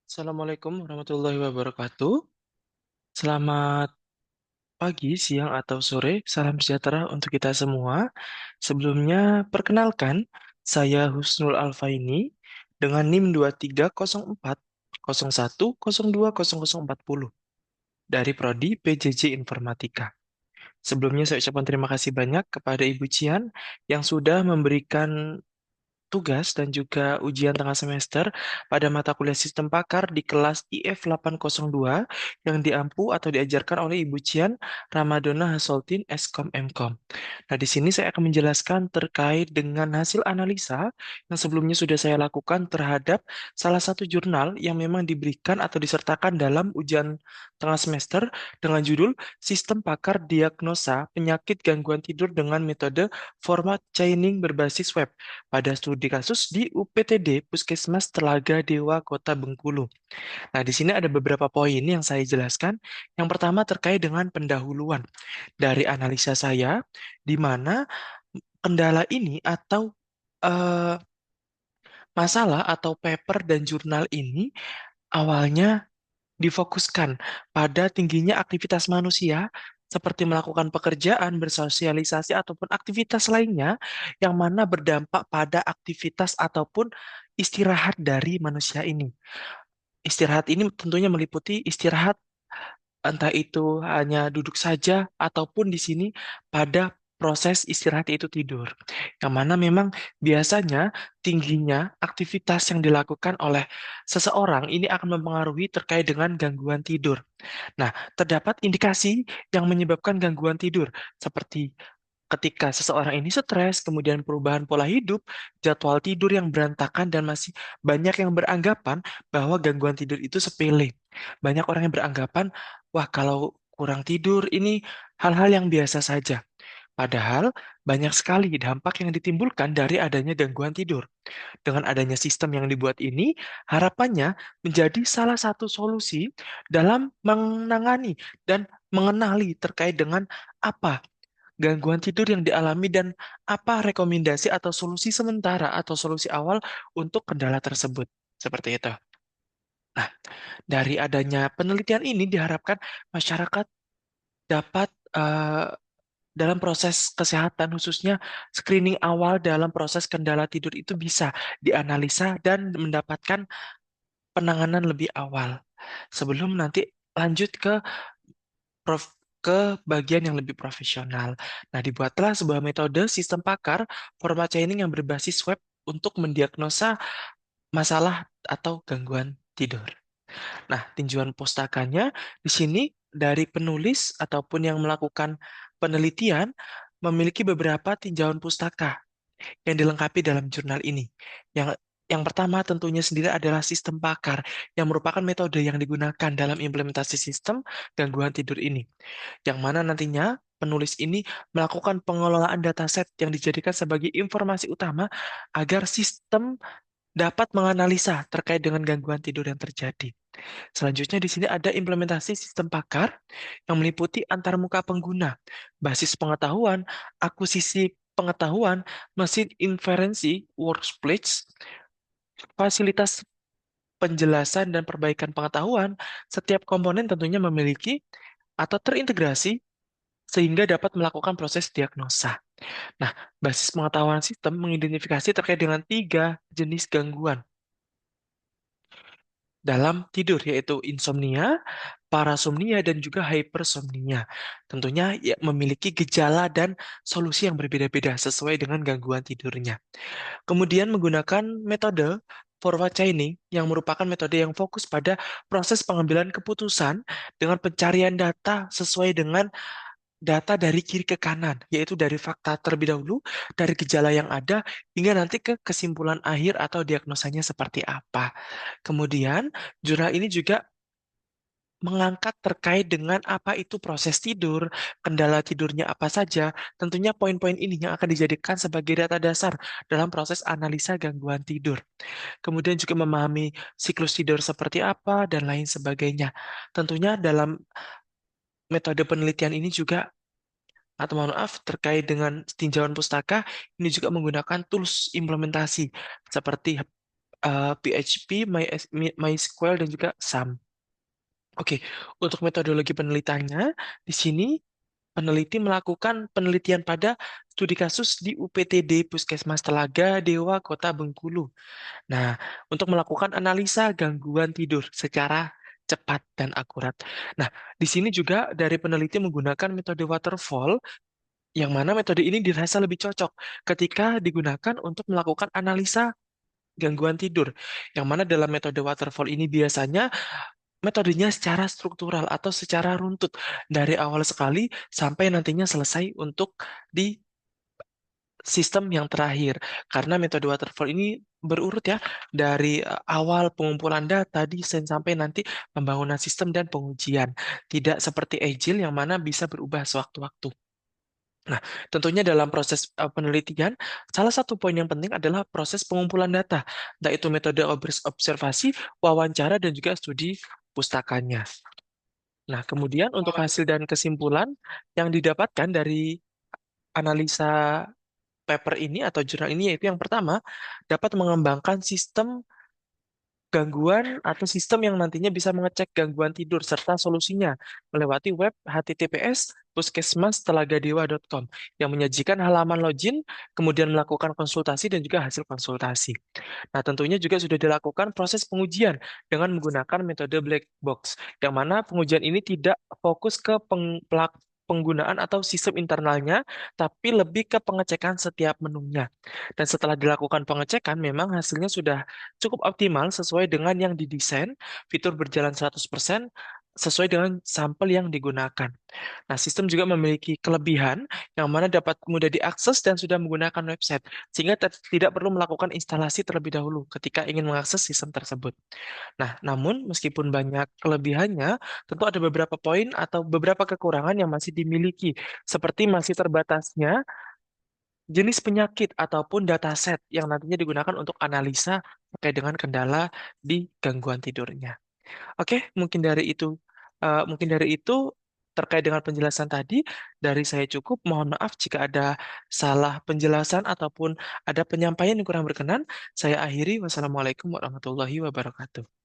Assalamualaikum warahmatullahi wabarakatuh. Selamat pagi, siang, atau sore. Salam sejahtera untuk kita semua. Sebelumnya, perkenalkan, saya Husnul Alfaini dengan NIM 230401020040 dari Prodi PJJ Informatika. Sebelumnya, saya ucapkan terima kasih banyak kepada Ibu Cian yang sudah memberikan tugas dan juga ujian tengah semester pada mata kuliah Sistem Pakar di kelas IF 802 yang diampu atau diajarkan oleh Ibu Cian Ramadona Hasoltin Eskom Mkom. Nah, di sini saya akan menjelaskan terkait dengan hasil analisa yang sebelumnya sudah saya lakukan terhadap salah satu jurnal yang memang diberikan atau disertakan dalam ujian tengah semester dengan judul Sistem Pakar Diagnosa Penyakit Gangguan Tidur dengan Metode Format Chaining Berbasis Web pada studi kasus di UPTD Puskesmas Telaga Dewa Kota Bengkulu. Nah, di sini ada beberapa poin yang saya jelaskan. Yang pertama terkait dengan pendahuluan dari analisa saya, di mana kendala ini atau eh, masalah atau paper dan jurnal ini awalnya difokuskan pada tingginya aktivitas manusia seperti melakukan pekerjaan, bersosialisasi, ataupun aktivitas lainnya yang mana berdampak pada aktivitas ataupun istirahat dari manusia ini. Istirahat ini tentunya meliputi istirahat entah itu hanya duduk saja ataupun di sini pada proses istirahat yaitu tidur. Yang mana memang biasanya tingginya aktivitas yang dilakukan oleh seseorang ini akan mempengaruhi terkait dengan gangguan tidur. Nah, terdapat indikasi yang menyebabkan gangguan tidur seperti ketika seseorang ini stres, kemudian perubahan pola hidup, jadwal tidur yang berantakan, dan masih banyak yang beranggapan bahwa gangguan tidur itu sepele. Banyak orang yang beranggapan, wah kalau kurang tidur ini hal-hal yang biasa saja. Padahal banyak sekali dampak yang ditimbulkan dari adanya gangguan tidur. Dengan adanya sistem yang dibuat ini, harapannya menjadi salah satu solusi dalam menangani dan mengenali terkait dengan apa gangguan tidur yang dialami dan apa rekomendasi atau solusi sementara atau solusi awal untuk kendala tersebut. Seperti itu. Nah, dari adanya penelitian ini diharapkan masyarakat dapat dalam proses kesehatan khususnya screening awal dalam proses kendala tidur itu bisa dianalisa dan mendapatkan penanganan lebih awal sebelum nanti lanjut ke bagian yang lebih profesional. Nah, dibuatlah sebuah metode sistem pakar format chaining yang berbasis web untuk mendiagnosa masalah atau gangguan tidur. Nah, tinjauan pustakanya di sini dari penulis ataupun yang melakukan penelitian memiliki beberapa tinjauan pustaka yang dilengkapi dalam jurnal ini. Yang yang pertama tentunya sendiri adalah sistem pakar yang merupakan metode yang digunakan dalam implementasi sistem gangguan tidur ini yang mana nantinya penulis ini melakukan pengelolaan dataset yang dijadikan sebagai informasi utama agar sistem dapat menganalisa terkait dengan gangguan tidur yang terjadi. Selanjutnya di sini ada implementasi sistem pakar yang meliputi antarmuka pengguna, basis pengetahuan, akuisisi pengetahuan, mesin inferensi, workplace, fasilitas penjelasan dan perbaikan pengetahuan. Setiap komponen tentunya memiliki atau terintegrasi sehingga dapat melakukan proses diagnosa. Nah, basis pengetahuan sistem mengidentifikasi terkait dengan tiga jenis gangguan dalam tidur, yaitu insomnia, parasomnia, dan juga hypersomnia. Tentunya ya, memiliki gejala dan solusi yang berbeda-beda sesuai dengan gangguan tidurnya. Kemudian menggunakan metode forward chaining yang merupakan metode yang fokus pada proses pengambilan keputusan dengan pencarian data sesuai dengan data dari kiri ke kanan, yaitu dari fakta terlebih dahulu, dari gejala yang ada, hingga nanti ke kesimpulan akhir atau diagnosanya seperti apa. Kemudian, jurnal ini juga mengangkat terkait dengan apa itu proses tidur, kendala tidurnya apa saja. Tentunya poin-poin ini yang akan dijadikan sebagai data dasar dalam proses analisa gangguan tidur. Kemudian juga memahami siklus tidur seperti apa dan lain sebagainya. Tentunya dalam metode penelitian ini juga atau mohon maaf terkait dengan tinjauan pustaka ini juga menggunakan tools implementasi seperti PHP, MySQL, dan juga SAM. Oke, untuk metodologi penelitiannya, di sini peneliti melakukan penelitian pada studi kasus di UPTD Puskesmas Telaga, Dewa, Kota Bengkulu. Nah, untuk melakukan analisa gangguan tidur secara cepat dan akurat. Nah, di sini juga dari peneliti menggunakan metode waterfall, yang mana metode ini dirasa lebih cocok ketika digunakan untuk melakukan analisa gangguan tidur. Yang mana dalam metode waterfall ini biasanya metodenya secara struktural atau secara runtut dari awal sekali sampai nantinya selesai untuk di sistem yang terakhir. Karena metode waterfall ini berurut ya dari awal pengumpulan data, desain sampai nanti pembangunan sistem dan pengujian. Tidak seperti Agile yang mana bisa berubah sewaktu-waktu. Nah, tentunya dalam proses penelitian, salah satu poin yang penting adalah proses pengumpulan data, yaitu metode observasi, wawancara, dan juga studi pustakanya. Nah, kemudian untuk hasil dan kesimpulan yang didapatkan dari analisa paper ini atau jurnal ini, yaitu yang pertama, dapat mengembangkan sistem gangguan atau sistem yang nantinya bisa mengecek gangguan tidur serta solusinya melewati web https puskesmastelagadewa.com yang menyajikan halaman login, kemudian melakukan konsultasi dan juga hasil konsultasi. Nah, tentunya juga sudah dilakukan proses pengujian dengan menggunakan metode black box, yang mana pengujian ini tidak fokus ke penggunaan atau sistem internalnya, tapi lebih ke pengecekan setiap menunya. Dan setelah dilakukan pengecekan, memang hasilnya sudah cukup optimal sesuai dengan yang didesain, fitur berjalan 100% sesuai dengan sampel yang digunakan. Nah, sistem juga memiliki kelebihan yang mana dapat mudah diakses dan sudah menggunakan website, sehingga tidak perlu melakukan instalasi terlebih dahulu ketika ingin mengakses sistem tersebut. Nah, namun meskipun banyak kelebihannya, tentu ada beberapa poin atau beberapa kekurangan yang masih dimiliki, seperti masih terbatasnya jenis penyakit ataupun dataset yang nantinya digunakan untuk analisa terkait dengan kendala di gangguan tidurnya. Oke, mungkin dari itu terkait dengan penjelasan tadi dari saya cukup. Mohon maaf jika ada salah penjelasan ataupun ada penyampaian yang kurang berkenan. Saya akhiri. Wassalamualaikum warahmatullahi wabarakatuh.